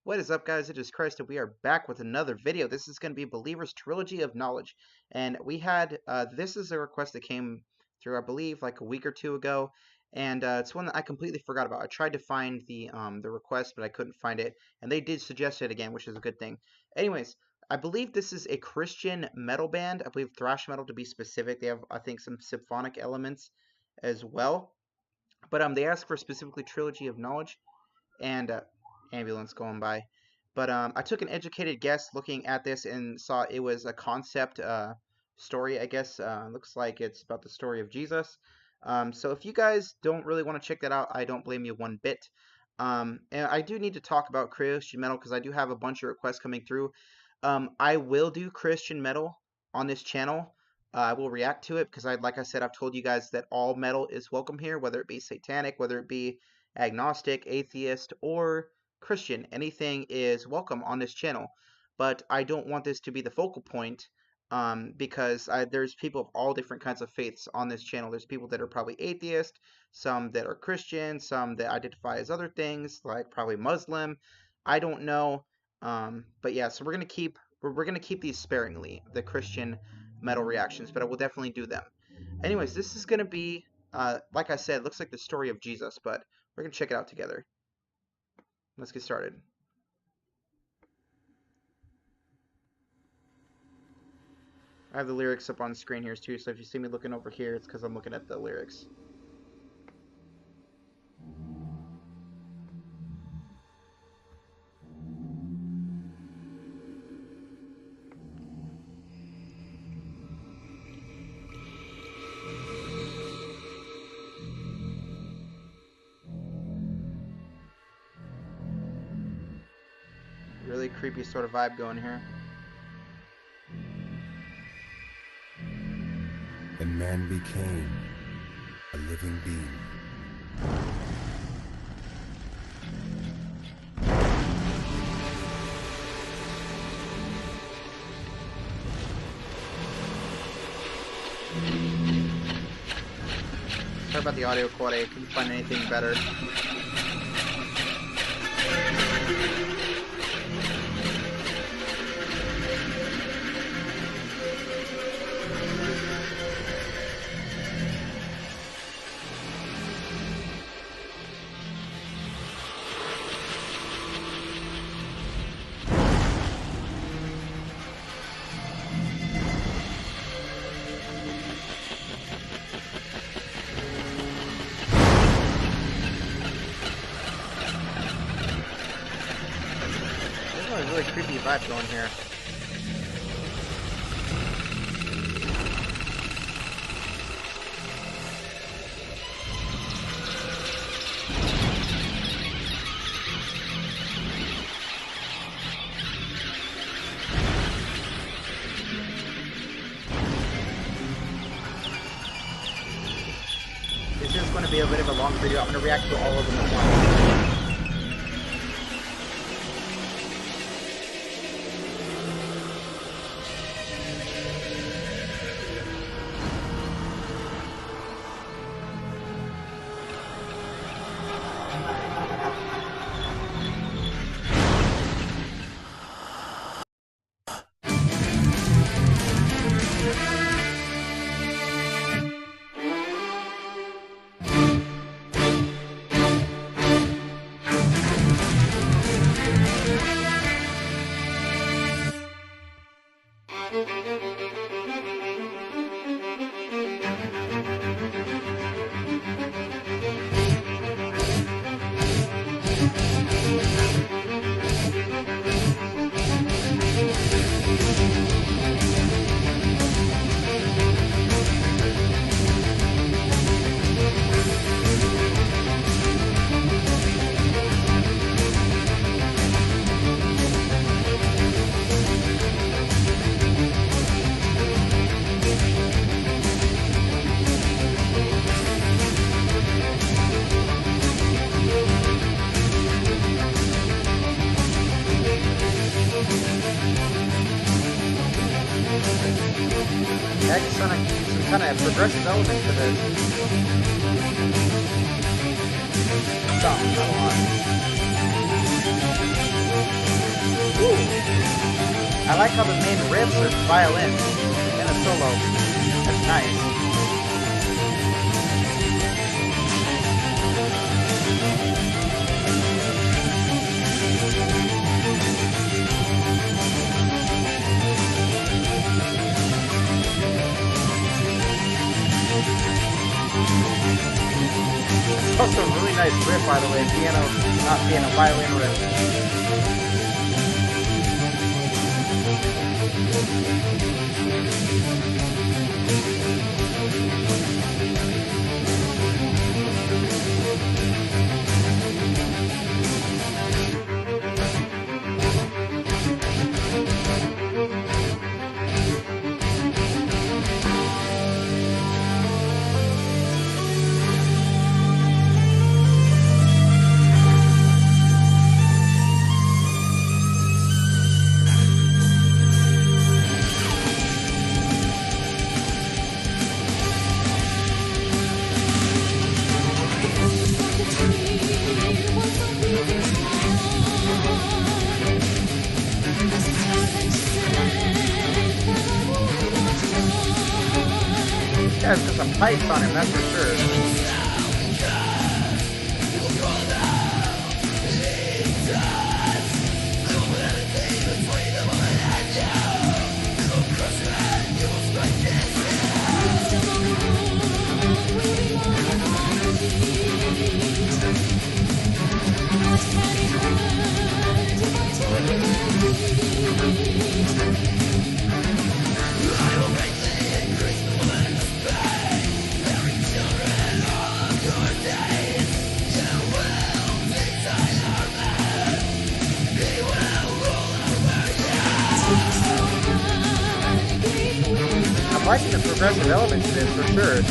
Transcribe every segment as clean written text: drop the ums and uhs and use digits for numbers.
What is up, guys? It is Christ, and we are back with another video. This is going to be Believer's Trilogy of Knowledge. And we had, this is a request that came through, I believe, like a week or two ago. And it's one that I completely forgot about. I tried to find the request, but I couldn't find it. And they did suggest it again, which is a good thing. Anyways, I believe this is a Christian metal band. I believe thrash metal to be specific. They have, I think, some symphonic elements as well. But they asked for specifically Trilogy of Knowledge. And ambulance going by. But I took an educated guess looking at this and saw it was a concept story, I guess. Looks like it's about the story of Jesus. So if you guys don't really want to check that out, I don't blame you one bit. And I do need to talk about Christian metal because I do have a bunch of requests coming through. I will do Christian metal on this channel. I will react to it because, like I said, I've told you guys that all metal is welcome here, whether it be satanic, whether it be agnostic, atheist, or Christian. Anything is welcome on this channel. But I don't want this to be the focal point because there's people of all different kinds of faiths on this channel. There's people that are probably atheist, some that are Christian, some that identify as other things, like probably Muslim. I don't know. But yeah, so we're gonna keep these sparingly, the Christian metal reactions, but I will definitely do them. Anyways, this is gonna be like I said, looks like the story of Jesus, but we're gonna check it out together. Let's get started. I have the lyrics up on the screen here too, so if you see me looking over here, it's because I'm looking at the lyrics. Really creepy sort of vibe going here. And man became a living being. Sorry about the audio quality. I couldn't find anything better. There's a really creepy vibe going here. This is going to be a bit of a long video. I'm going to react to all of them at once. Add some kind of progressive element to this. Some, not a lot. I like how the main riffs are violins and a solo. That's nice. It's also a really nice riff, by the way. Piano, not piano, violin riff. Yeah, it's got some pipes on him, that's for sure. I'm liking the progressive elements to this for sure.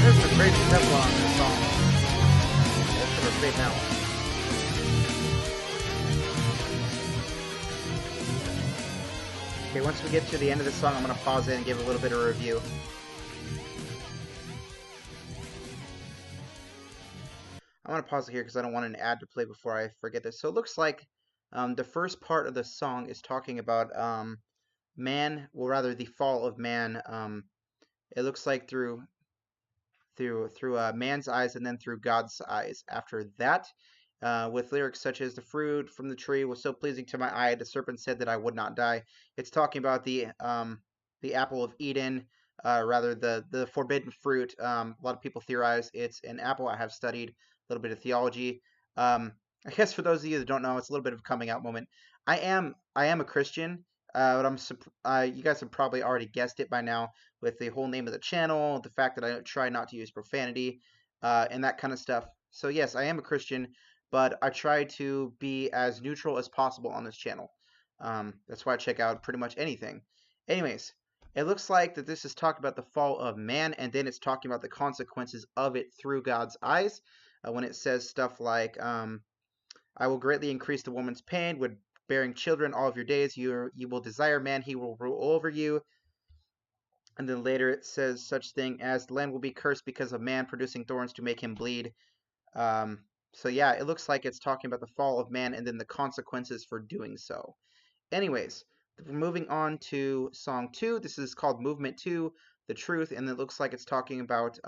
There's some crazy tempo on this song. Let's go fade now. Okay, once we get to the end of the song, I'm going to pause it and give a little bit of a review. I'm going to pause it here because I don't want an ad to play before I forget this. So it looks like the first part of the song is talking about man, well, rather the fall of man. It looks like through man's eyes and then through God's eyes. After that, with lyrics such as "The fruit from the tree was so pleasing to my eye, the serpent said that I would not die." It's talking about the apple of Eden, rather the forbidden fruit. A lot of people theorize it's an apple. I have studied a little bit of theology. I guess for those of you that don't know, it's a little bit of a coming out moment. I am a Christian, but you guys have probably already guessed it by now with the whole name of the channel, the fact that I try not to use profanity, and that kind of stuff. So yes, I am a Christian, but I try to be as neutral as possible on this channel. That's why I check out pretty much anything. Anyways, it looks like that this is talking about the fall of man, and then it's talking about the consequences of it through God's eyes. When it says stuff like, "I will greatly increase the woman's pain with bearing children all of your days. You will desire man; he will rule over you." And then later it says such thing as, "The land will be cursed because of man producing thorns to make him bleed." So yeah, it looks like it's talking about the fall of man and then the consequences for doing so. Anyways, moving on to song 2. This is called Movement 2, The Truth, and it looks like it's talking about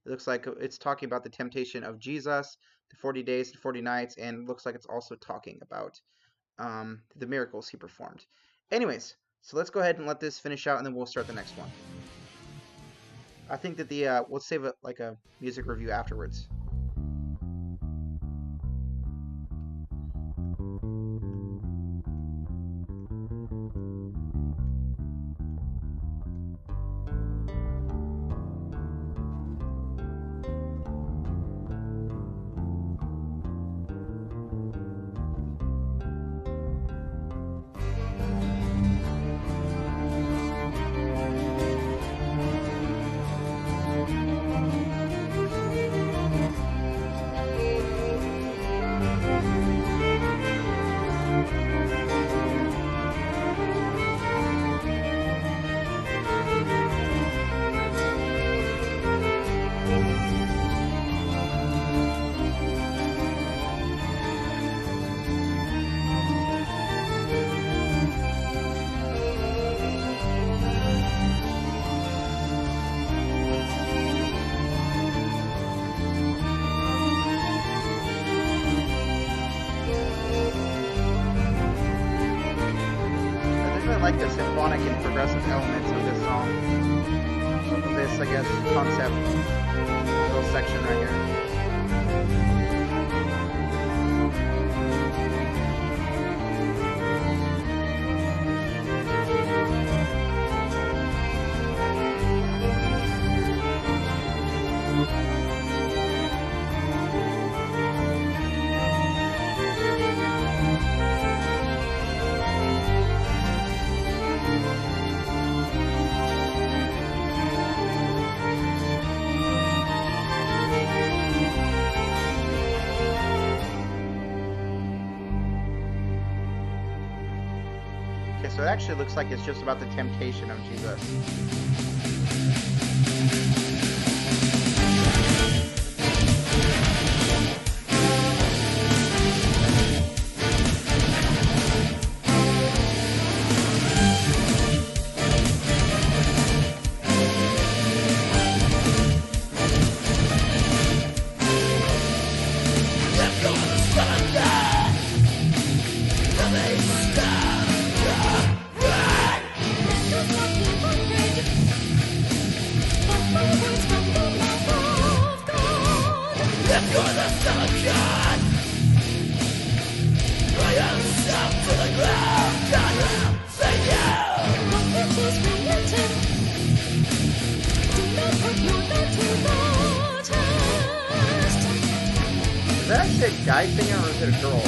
the temptation of Jesus, the 40 days and 40 nights, and it looks like it's also talking about the miracles he performed. Anyways, so let's go ahead and let this finish out, and then we'll start the next one. I think that we'll save it like a music review afterwards. I like the symphonic and progressive elements of this song, of this, I guess, concept, little section right here. Okay, so it actually looks like it's just about the temptation of Jesus. Is that actually a guy singing or is it a girl?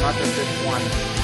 not just this one.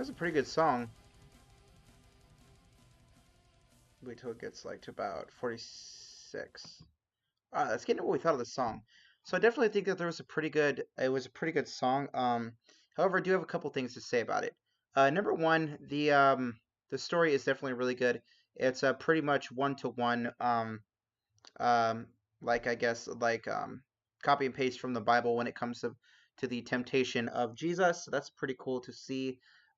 That's a pretty good song. Wait till it gets like to about 46. Let's get into what we thought of the song. So I definitely think that it was a pretty good song. However, I do have a couple things to say about it. Number one, the story is definitely really good. It's pretty much one to one. Um, like I guess like copy and paste from the Bible when it comes to the temptation of Jesus. So that's pretty cool to see.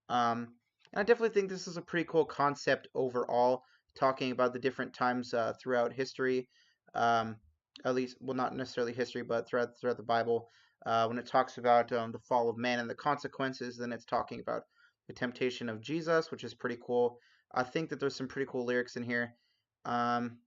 And I definitely think this is a pretty cool concept overall, talking about the different times throughout history. Um, at least, well, not necessarily history, but throughout the Bible. When it talks about the fall of man and the consequences, then it's talking about the temptation of Jesus, which is pretty cool. I think that there's some pretty cool lyrics in here. Um,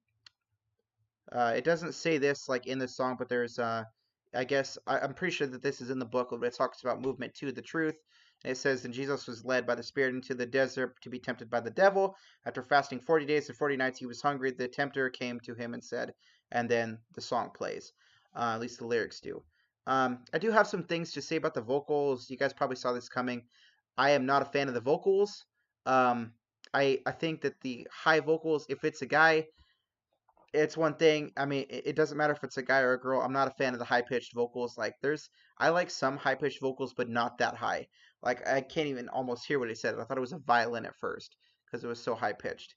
it doesn't say this like in the song, but there's I guess I'm pretty sure that this is in the book, but it talks about movement to the truth. And it says, "And Jesus was led by the Spirit into the desert to be tempted by the devil. After fasting 40 days and 40 nights, he was hungry. The tempter came to him and said," and then the song plays. At least the lyrics do. I do have some things to say about the vocals. You guys probably saw this coming. I am not a fan of the vocals. Um, I think that the high vocals, if it's a guy, it's one thing. I mean, it doesn't matter if it's a guy or a girl. I'm not a fan of the high pitched vocals. I like some high pitched vocals, but not that high. Like, I can't even almost hear what he said. I thought it was a violin at first because it was so high pitched.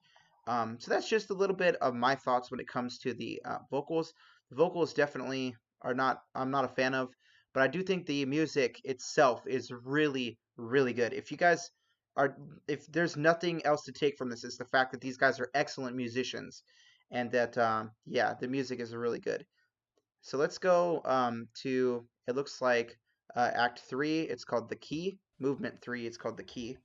So that's just a little bit of my thoughts when it comes to the vocals. The vocals definitely are not, I'm not a fan of, but I do think the music itself is really, really good. Are, if there's nothing else to take from this, is the fact that these guys are excellent musicians and that yeah, the music is really good. So let's go to, it looks like Act 3. It's called The Key. Movement 3. It's called The Key.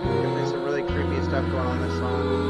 Definitely some really creepy stuff going on in this song.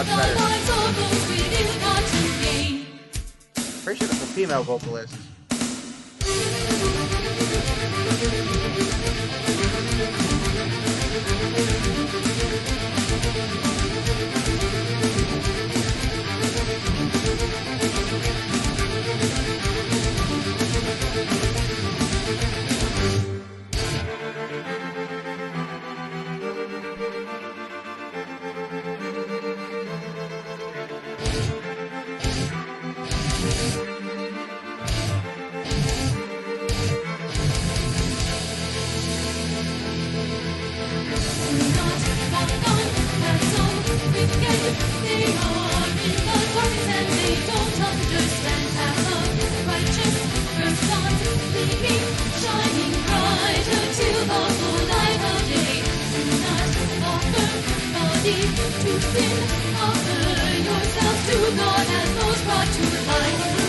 much better. Pretty sure that's a female vocalist. To sin, offer yourself to God as most brought to life.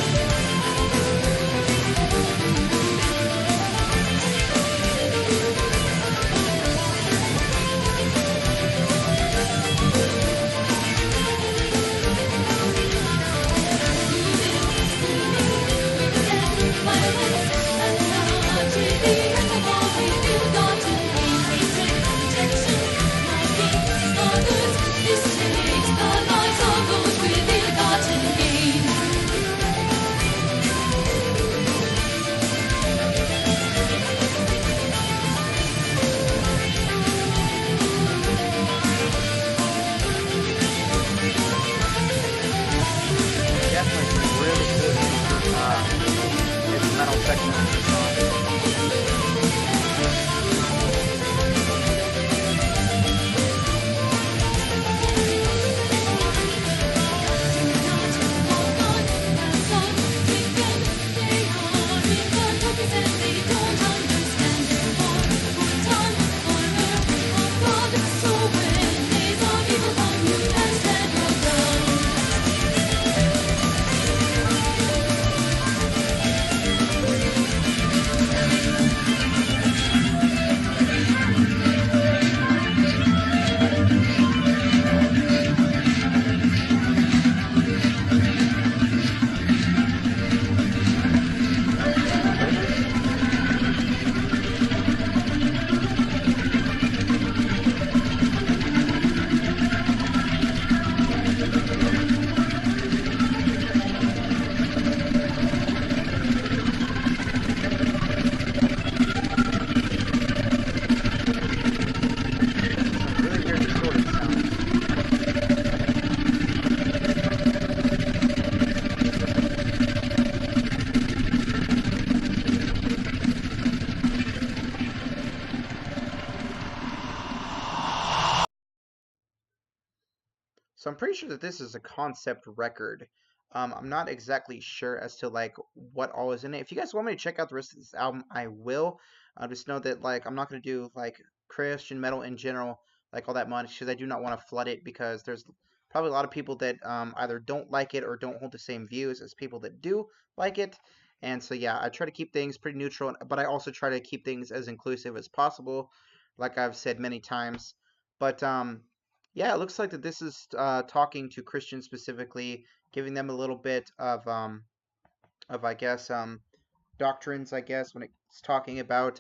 Definitely some really cool instrumental sections in this song. Some translations. Some really weird distorted sounds. So I'm pretty sure that this is a concept record. I'm not exactly sure as to like what all is in it. If you guys want me to check out the rest of this album, I will. Just know that like I'm not gonna do like Christian metal in general like all that much because I do not want to flood it because there's probably a lot of people that either don't like it or don't hold the same views as people that do like it. And so yeah, I try to keep things pretty neutral, but I also try to keep things as inclusive as possible, like I've said many times. But yeah, it looks like that this is talking to Christians specifically, giving them a little bit of I guess doctrines. I guess when it's talking about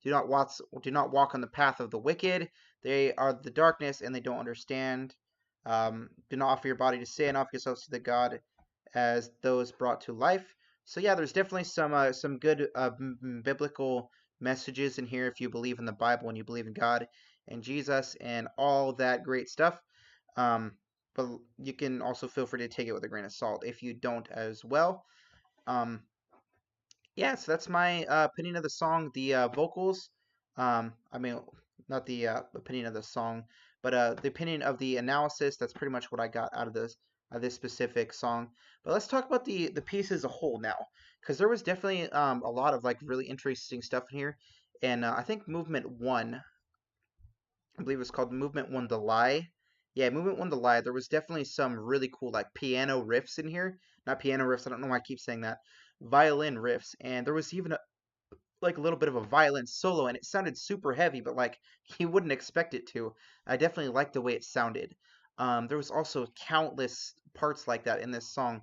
do not walk on the path of the wicked. They are the darkness and they don't understand. Do not offer your body to sin. Offer yourselves to the God as those brought to life. So yeah, there's definitely some good biblical messages in here if you believe in the Bible and you believe in God and Jesus and all that great stuff. Um, but you can also feel free to take it with a grain of salt if you don't as well. Um, yeah, so that's my opinion of the song. The vocals, I mean, not the opinion of the song, but the opinion of the analysis. That's pretty much what I got out of this specific song. But let's talk about the piece as a whole now, because there was definitely a lot of like really interesting stuff in here, and I think movement one, I believe it's called movement one, the lie. Yeah, movement one, the lie. There was definitely some really cool like piano riffs in here. Not piano riffs. I don't know why I keep saying that. Violin riffs, and there was even like a little bit of a violin solo, and it sounded super heavy, but like you wouldn't expect it to. I definitely liked the way it sounded. There was also countless parts like that in this song.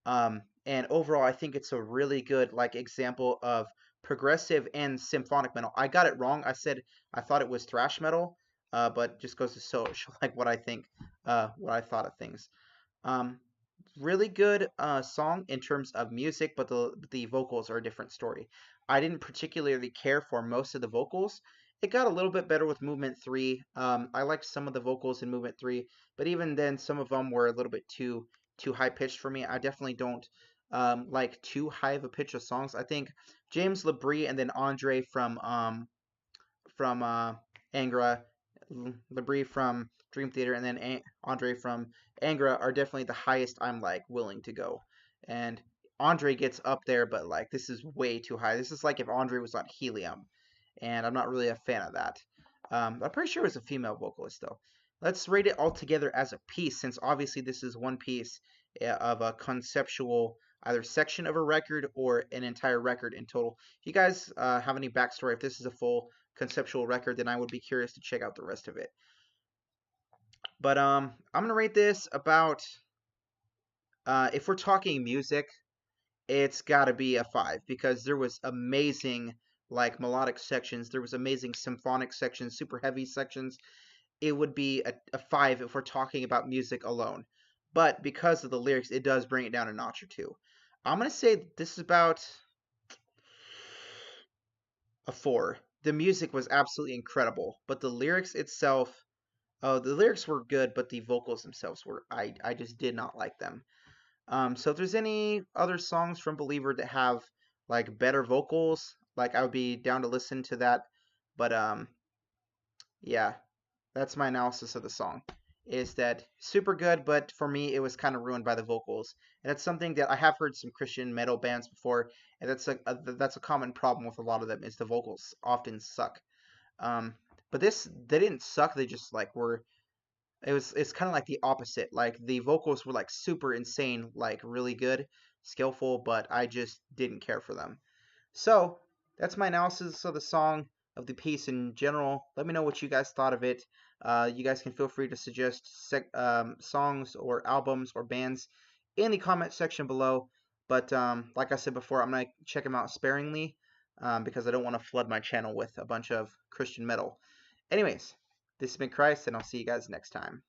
And overall, I think it's a really good like example of progressive and symphonic metal. I got it wrong. I thought it was thrash metal, but just goes to show like what I think, what I thought of things. Um, Really good song in terms of music, but the vocals are a different story. I didn't particularly care for most of the vocals. It got a little bit better with Movement 3. I liked some of the vocals in Movement 3, but even then, some of them were a little bit too high pitched for me. I definitely don't like too high of a pitch of songs. I think James Labrie and then Andre from Angra, Labrie from Dream Theater, and then Andre from Angra are definitely the highest I'm like willing to go. And Andre gets up there, but like this is way too high. This is like if Andre was on Helium, and I'm not really a fan of that. I'm pretty sure it was a female vocalist though. Let's rate it all together as a piece, since obviously this is one piece of a conceptual either section of a record or an entire record in total. If you guys have any backstory, if this is a full conceptual record, then I would be curious to check out the rest of it. But I'm gonna rate this about if we're talking music, it's gotta be a 5 because there was amazing like melodic sections, there was amazing symphonic sections, super heavy sections. It would be a 5 if we're talking about music alone. But because of the lyrics, it does bring it down a notch or two. I'm gonna say this is about a 4. The music was absolutely incredible, but the lyrics itself, oh, the lyrics were good, but the vocals themselves were I just did not like them. So if there's any other songs from Believer that have like better vocals, like I would be down to listen to that. But yeah, that's my analysis of the song. Is that super good, but for me it was kind of ruined by the vocals, and that's something that I have heard some Christian metal bands before, and that's a common problem with a lot of them is the vocals often suck. Um, but this they didn't suck; they just like were it's kind of like the opposite. Like the vocals were like super insane, like really good, skillful, but I just didn't care for them. So that's my analysis of the song, of the piece in general. Let me know what you guys thought of it. You guys can feel free to suggest songs or albums or bands in the comment section below. But like I said before, I'm gonna check them out sparingly because I don't want to flood my channel with a bunch of Christian metal. Anyways, this has been Christ, and I'll see you guys next time.